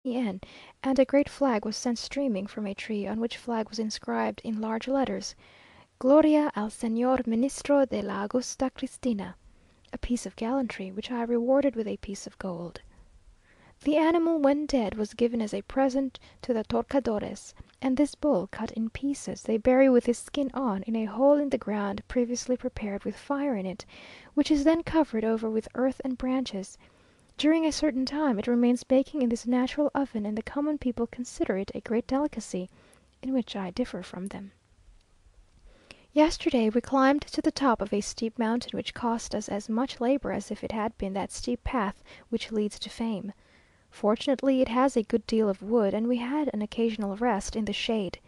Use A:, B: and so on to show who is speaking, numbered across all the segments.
A: N, and a great flag was sent streaming from a tree, on which flag was inscribed in large letters, "Gloria al Señor Ministro de la Augusta Cristina," a piece of gallantry, which I rewarded with a piece of gold. The animal, when dead, was given as a present to the torcadores, and this bull, cut in pieces, they bury with his skin on, in a hole in the ground previously prepared with fire in it, which is then covered over with earth and branches. During a certain time it remains baking in this natural oven, and the common people consider it a great delicacy, in which I differ from them. Yesterday we climbed to the top of a steep mountain, which cost us as much labour as if it had been that steep path which leads to fame. Fortunately it has a good deal of wood, and we had an occasional rest in the shade.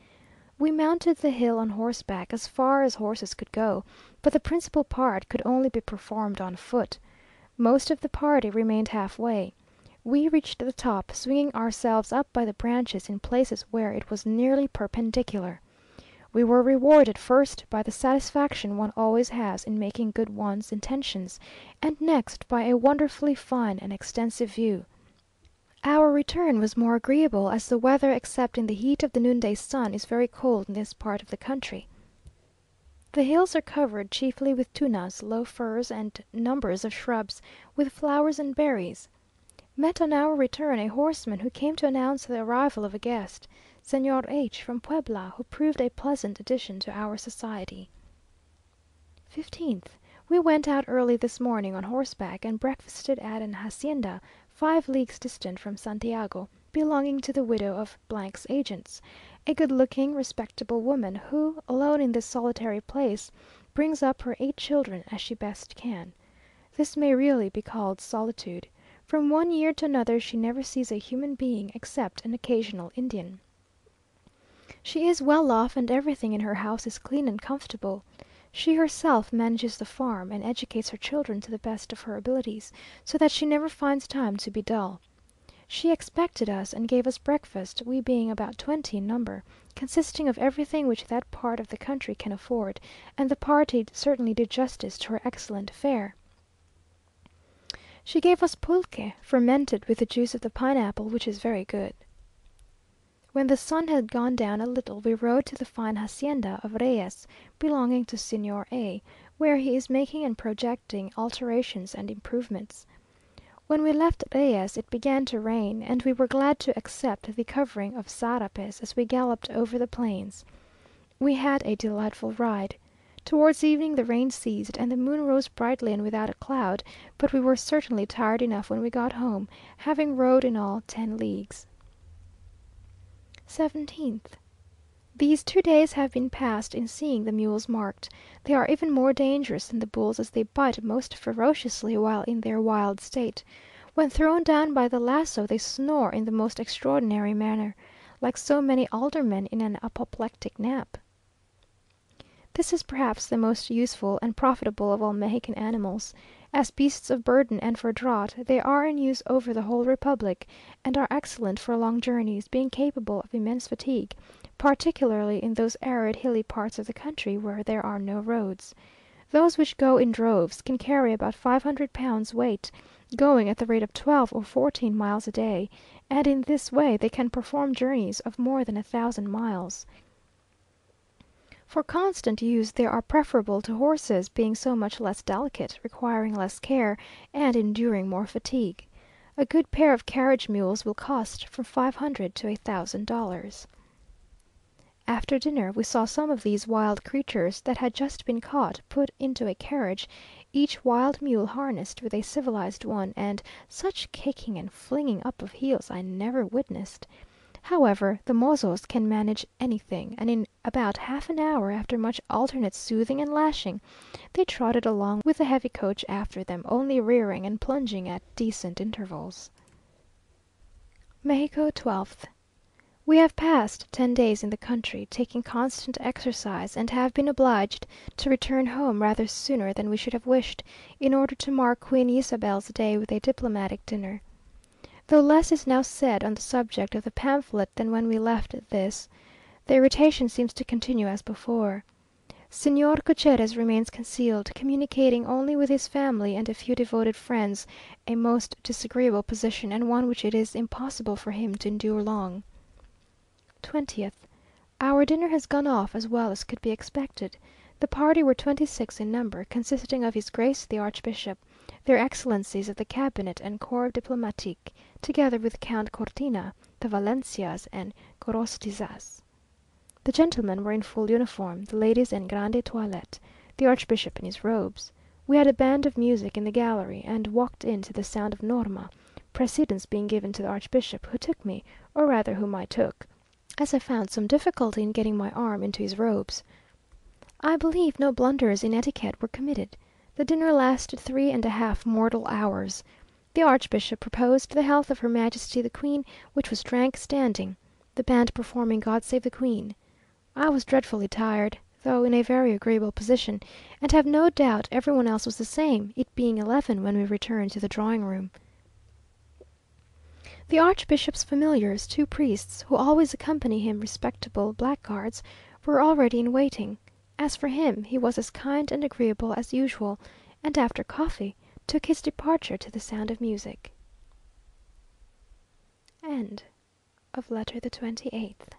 A: We mounted the hill on horseback as far as horses could go, but the principal part could only be performed on foot. Most of the party remained halfway. We reached the top, swinging ourselves up by the branches in places where it was nearly perpendicular. We were rewarded first by the satisfaction one always has in making good one's intentions, and next by a wonderfully fine and extensive view. Our return was more agreeable, as the weather, except in the heat of the noonday sun, is very cold in this part of the country. The hills are covered chiefly with tunas, low firs, and numbers of shrubs, with flowers and berries. Met on our return a horseman who came to announce the arrival of a guest, Señor H. from Puebla, who proved a pleasant addition to our society. 15th. We went out early this morning on horseback, and breakfasted at an hacienda 5 leagues distant from Santiago, belonging to the widow of 's agents, a good looking, respectable woman, who, alone in this solitary place, brings up her 8 children as she best can. This may really be called solitude. From one year to another she never sees a human being, except an occasional Indian. She is well off, and everything in her house is clean and comfortable. She herself manages the farm, and educates her children to the best of her abilities, so that she never finds time to be dull. She expected us, and gave us breakfast, we being about 20 in number, consisting of everything which that part of the country can afford, and the party certainly did justice to her excellent fare. She gave us pulque, fermented with the juice of the pineapple, which is very good. When the sun had gone down a little, we rode to the fine hacienda of Reyes, belonging to Señor A, where he is making and projecting alterations and improvements. When we left Reyes it began to rain, and we were glad to accept the covering of sarapes as we galloped over the plains. We had a delightful ride. Towards evening the rain ceased, and the moon rose brightly and without a cloud, but we were certainly tired enough when we got home, having rode in all 10 leagues. 17th. These 2 days have been passed in seeing the mules marked. They are even more dangerous than the bulls, as they bite most ferociously while in their wild state. When thrown down by the laso, they snore in the most extraordinary manner, like so many aldermen in an apoplectic nap. This is perhaps the most useful and profitable of all Mexican animals. As beasts of burden and for draught, they are in use over the whole republic, and are excellent for long journeys, being capable of immense fatigue, particularly in those arid, hilly parts of the country where there are no roads. Those which go in droves can carry about 500 pounds weight, going at the rate of 12 or 14 miles a day, and in this way they can perform journeys of more than 1,000 miles. For constant use they are preferable to horses, being so much less delicate, requiring less care, and enduring more fatigue. A good pair of carriage mules will cost from $500 to $1,000. After dinner we saw some of these wild creatures that had just been caught put into a carriage, each wild mule harnessed with a civilized one, and such kicking and flinging up of heels I never witnessed. However, the mozos can manage anything, and in about half an hour, after much alternate soothing and lashing, they trotted along with the heavy coach after them, only rearing and plunging at decent intervals. Mexico, 12th. We have passed 10 days in the country, taking constant exercise, and have been obliged to return home rather sooner than we should have wished, in order to mark Queen Isabel's day with a diplomatic dinner. Though less is now said on the subject of the pamphlet than when we left this, the irritation seems to continue as before. Señor Gutierrez remains concealed, communicating only with his family and a few devoted friends, a most disagreeable position, and one which it is impossible for him to endure long. 20th. Our dinner has gone off as well as could be expected. The party were 26 in number, consisting of His Grace the Archbishop, their Excellencies of the Cabinet and Corps Diplomatique, together with Count Cortina, the Valencias, and Gorostizas. The gentlemen were in full uniform, the ladies en grande toilette, the archbishop in his robes. We had a band of music in the gallery, and walked in to the sound of Norma, precedence being given to the archbishop, who took me, or rather whom I took, as I found some difficulty in getting my arm into his robes. I believe no blunders in etiquette were committed. The dinner lasted 3½ mortal hours. The archbishop proposed the health of Her Majesty the Queen, which was drank standing, the band performing God Save the Queen. I was dreadfully tired, though in a very agreeable position, and have no doubt every one else was the same, it being 11 when we returned to the drawing room. The archbishop's familiars, two priests, who always accompany him, respectable blackguards, were already in waiting. As for him, he was as kind and agreeable as usual, and after coffee, took his departure to the sound of music. End of Letter the 28th.